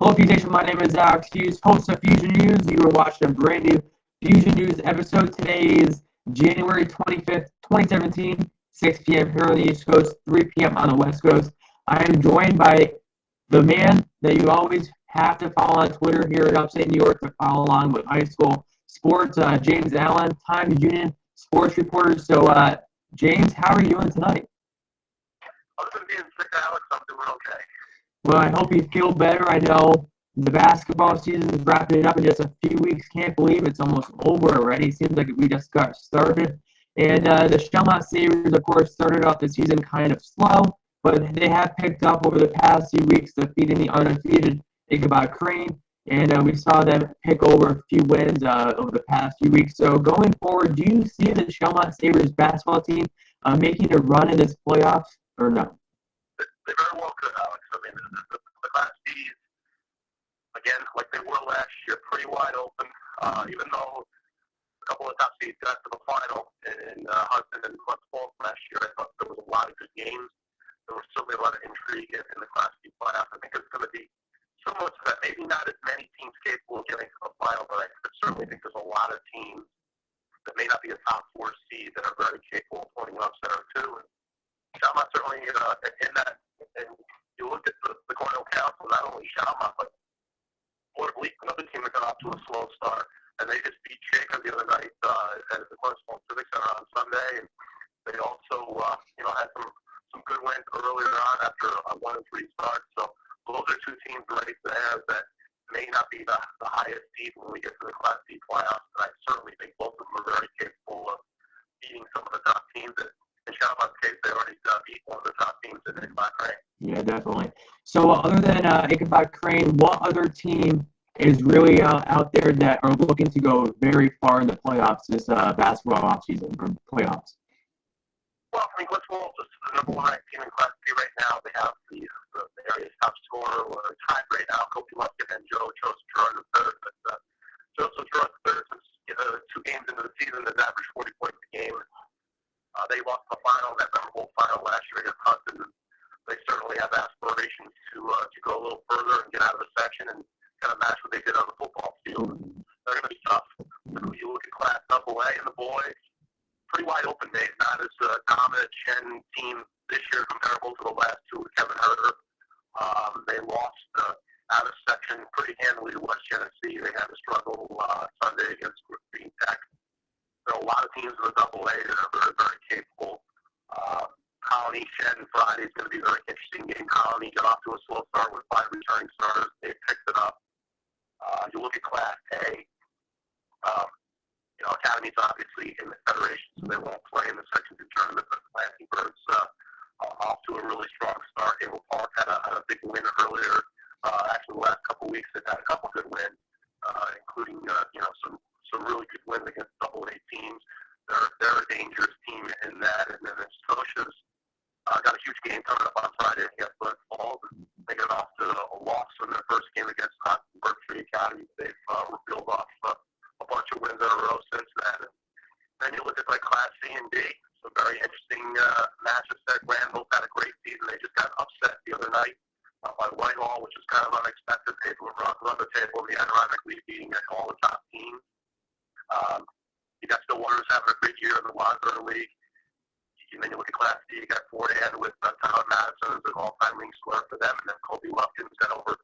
Hello, Feuzion. My name is Alex Hughes, host of Fusion News. You are watching a brand new Fusion News episode. Today is January 25th, 2017, 6 p.m. here on the East Coast, 3 p.m. on the West Coast. I am joined by the man that you always have to follow on Twitter here in upstate New York to follow along with high school sports, James Allen, Times Union sports reporter. So, James, how are you doing tonight? Other than being sick, Alex, I'm doing okay. Well, I hope you feel better. I know the basketball season is wrapping up in just a few weeks. Can't believe it's almost over already. Seems like we just got started. And the Shelmont Sabres, of course, started off the season kind of slow, but they have picked up over the past few weeks, defeating the undefeated Ichabod Crane. And we saw them pick over a few wins over the past few weeks. So going forward, do you see the Shelmont Sabres basketball team making a run in this playoffs or no? They very well could, Alex. I mean, the Class B's, again, like they were last year, pretty wide open. Even though a couple of top seeds got to the final in Hudson and Glens Falls last year, I thought there was a lot of good games. There was certainly a lot of intrigue in the Class B playoffs. I think it's going to be similar to that. Maybe not as many teams capable of getting to the final, but I certainly think there's a lot of teams that may not be a top four seed that are very capable of pulling an upset or two. And Shelmont certainly in that. And you look at the Cornell Council, not only Shelmont, but Fort Bleak, another team that got off to a slow start. And they just beat Jacob the other night at the Cornerstone Civic Center on Sunday. And they also, had some good wins earlier on after a 1-3 start. So those are two teams right there that may not be the highest seed when we get to the Class B playoffs. And I certainly think both of them are very capable of beating some of the top teams. In Shelmont's case, they already beat one of the top teams in Ichabod Crane. Yeah, definitely. So other than Ichabod Crane, what other team is really out there that are looking to go very far in the playoffs this basketball offseason or playoffs? Well, I mean, Glens Falls is the number one ranked team in Class B right now. They have the area's top scorer tied right now, Kobe Lumpkin and Joseph Gerard III. But Joseph Gerard III, since 2 games into the season, has averaged 40 points a game. They lost the final, that memorable final last year against Hudson. They certainly have aspirations to go a little further and get out of the section and kind of match what they did on the football field. They're going to be tough. You look at Class AA and the boys, pretty wide open days, not as dominant Chen team this year comparable to the last two with Kevin Herter. They lost out of section pretty handily to West Genesee. They had to struggle Sunday against Green Tech. There are a lot of teams in the AA that are very, very capable. Colony, Shed, and Friday is going to be a very interesting game. Colony got off to a slow start with 5 returning starters. They picked it up. You look at Class A. Academy's obviously in the Federation, so they won't play in the Section 2 tournament, but the Lansing Birds off to a really strong start. Abel Park had a big win earlier. Actually, the last couple of weeks, they've had a couple good wins, including some really good wins against AA teams. They're a dangerous team in that. And then Scotia's got a huge game coming up on Friday against Glens Falls. They got off to a loss in their first game against Hottenburg Tree Academy. They've revealed off a bunch of wins in a row since then. And then you look at Class C and D. Some very interesting matchups there. Granville had a great season. They just got upset the other night by Whitehall, which is kind of unexpected. They were run the table in the Adirondack League, beating all the top teams. You got Stillwater's having a great year in the Wadsworth League. And then you look at Class D, you got Fort Ann with Tyler Madison as an all-time league scorer for them. And then Kobe Lufkin's got over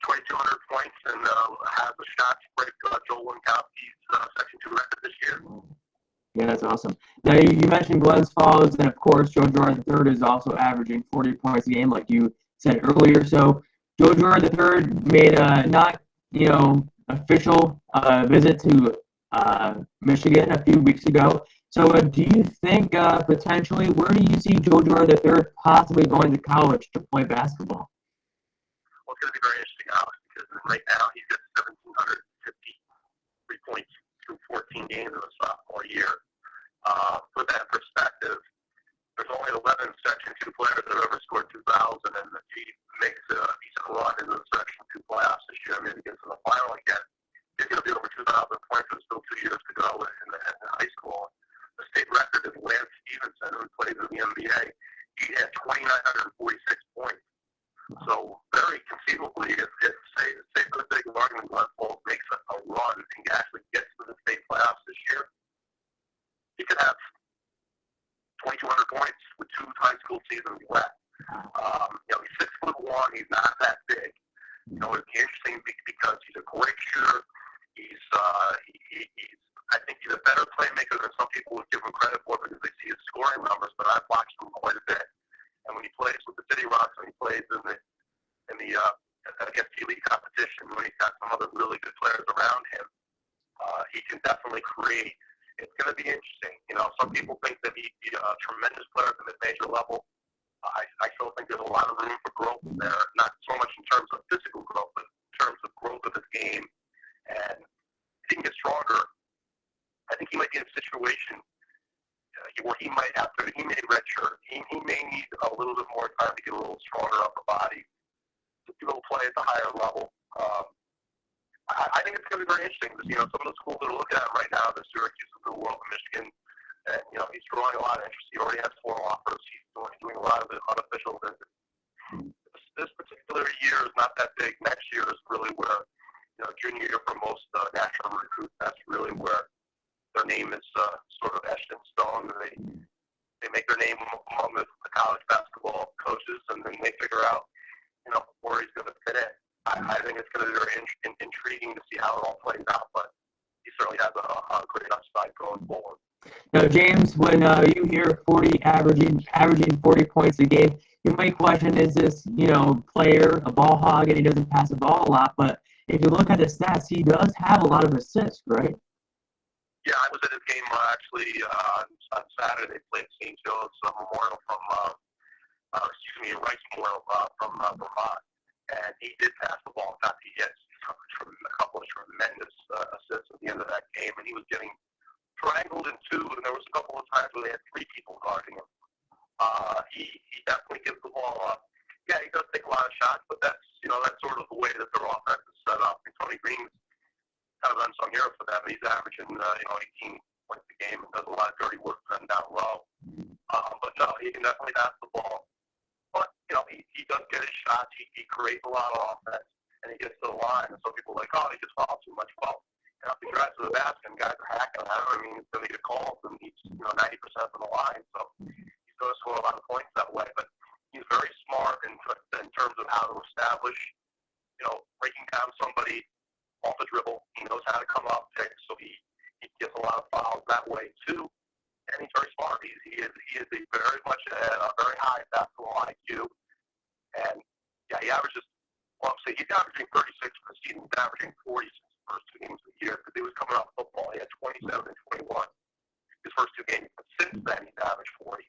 2,200 points and has a shot to break Joel Winkowski's Section 2 record this year. Yeah, that's awesome. Now, you mentioned Glens Falls, and of course, Joe Gerard III is also averaging 40 points a game, like you said earlier. So, Joe Gerard III made a not, official visit to Michigan a few weeks ago. So, do you think potentially, where do you see Joe Gerard III possibly going to college to play basketball? Well, it's going to be very interesting, Alex, because right now he's got 1,753 points through 14 games in the sophomore year. Put that in perspective, there's only 11 Section 2 players that have ever scored 2,000, and if he makes a decent run into the Section 2 playoffs this year, maybe gets to the final again, he's going to be over 2,000 points. There's still 2 years to go in high school. The state record is Lance Stevenson, who plays in the NBA. He had 2,946 points. So very conceivably, if say not that big. You know, it's interesting because he's a great shooter. He's I think he's a better playmaker than some people would give him credit for because they see his scoring numbers. But I've watched him quite a bit, and when he plays with the City Rocks and he plays in the against the elite competition, when he's got some other really good players around him, he can definitely create. It's going to be interesting. You know, some people think that he'd be a tremendous player at the mid-major level. I still think there's a lot of room for growth there, not so much in terms of physical growth, but in terms of growth of his game. And if he can get stronger, I think he might be in a situation where he might have to, he may redshirt. He may need a little bit more time to get a little stronger upper body to be able to play at the higher level. I think it's going to be very interesting because, you know, some of the schools that are looking at it right now, the Syracuse of the world, Michigan, and, you know, he's drawing a lot of interest. He already has 4 offers. He's doing a lot of the unofficial visits. This particular year is not that big. Next year is really where, you know, junior year for most national recruits, that's really where their name is sort of etched in stone. They make their name among the college basketball coaches, and then they figure out, you know, where he's going to fit in. I think it's going to be very intriguing to see how it all plays out, but he certainly has a great upside going forward. Now, James, when you hear 40 averaging 40 points a game, you might question, is this, you know, player a ball hog and he doesn't pass the ball a lot? But if you look at the stats, he does have a lot of assists, right? Yeah, I was at his game actually on Saturday. They played St. Joe's Memorial from, Rice Memorial from Vermont. And he did pass the ball. In fact, he hit a couple of tremendous assists at the end of that game. And he was getting triangled in 2, and there was a couple of times where they had 3 people guarding him. He definitely gives the ball up. Yeah, he does take a lot of shots, but that's sort of the way that their offense is set up. And Tony Green's kind of unsung hero for them. He's averaging 18 points a game and does a lot of dirty work for them down low. But no, he can definitely pass the ball. But, you know, he does get his shots. He creates a lot of offense, and he gets to the line. And some people are like, oh, he just fouls too much. Well, you know, if he drives to the basket and guys are hacking at him, I mean, he's going to get calls, and he's, 90% from the line. So he's going to score a lot of points that way. But he's very smart in terms of how to establish, breaking down somebody off the dribble. He knows how to come up, pick, so he gets a lot of fouls that way, too. And he's very smart. He is very much a very high basketball IQ. And, yeah, he averages, he's averaging 36 per season. He's averaging 40 since the first 2 games of the year because he was coming off football. He had 27 and 21 his first 2 games. But since then, he's averaged 40.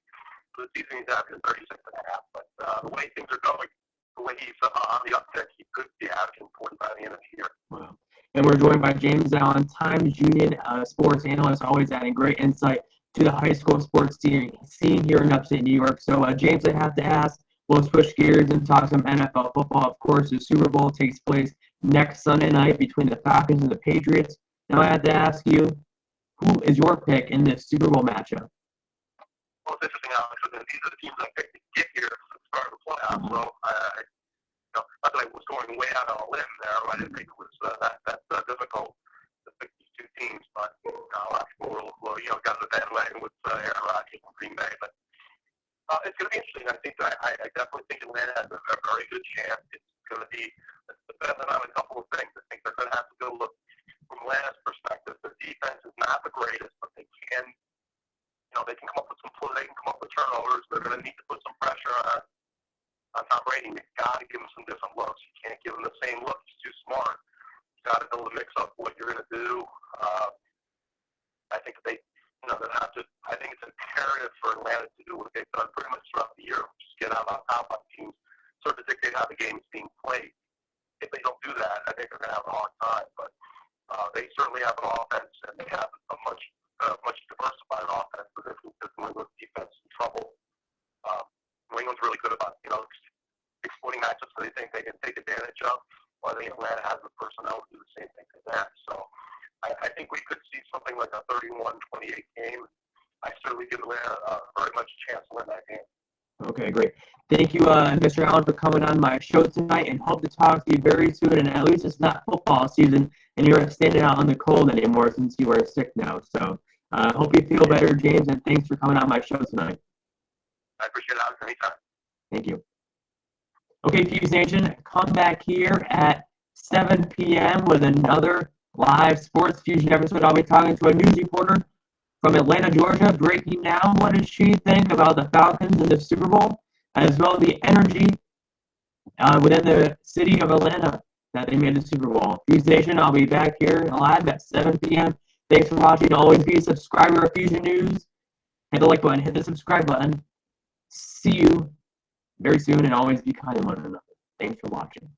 So this season, he's averaging 36 and a half. But the way things are going, the way he's on the uptick, he could be averaging 40 by the end of the year. Wow. And we're joined by James Allen, Times Union sports analyst, always adding great insight to the high school sports scene here in upstate New York. So, James, I have to ask, let's switch gears and talk some NFL football. Of course, the Super Bowl takes place next Sunday night between the Falcons and the Patriots. Now, I have to ask you, who is your pick in this Super Bowl matchup? Well, it's interesting, Alex, because these are the teams I picked to get here at the start of the playoffs. So, not that I was going way out on a limb there. I didn't think it was that difficult to pick these 2 teams. But a lot of people got on the bandwagon with Aaron Rodgers and Green Bay. But it's going to be interesting. I definitely think Atlanta has a very good chance. It's going to be dependent on a couple of things. I think they're going to have to go look from Atlanta's perspective. The defense is not the greatest, but they can come up with turnovers. They're going to need to put some pressure on Tom Brady. You've got to give him some different looks. You can't give him the same look. He's too smart. You've got to be able to mix up what you're going to do. I think I think it's imperative for Atlanta to do what they've done pretty much throughout the year, which is get out on top on teams, sort of dictate how the game is being played. If they don't do that, I think they're going to have a hard time. But they certainly have an offense, and they have a much diversified offense. But if New England's defense is in trouble, New England's really good about exploiting matchups that they think they can take advantage of. While I think Atlanta has the personnel to do the same thing to them. So I think we could see something like a 31-28 game. I certainly give Atlanta very much a chance to win that game. Okay, great. Thank you, Mr. Allen, for coming on my show tonight, and hope to talk to you very soon. And at least it's not football season, and you're standing out in the cold anymore since you are sick now. So hope you feel better, James, and thanks for coming on my show tonight. I appreciate it. Anytime. Thank you. Okay, Fuse Nation, come back here at 7 p.m. with another live Sports Fusion episode. I'll be talking to a news reporter from Atlanta, Georgia, breaking down what does she think about the Falcons in the Super Bowl, as well as the energy within the city of Atlanta that they made the Super Bowl. Fuse Nation, I'll be back here live at 7 p.m. Thanks for watching. Always be a subscriber of Fusion News. Hit the like button, hit the subscribe button. See you very soon, and always be kind to one another. Thanks for watching.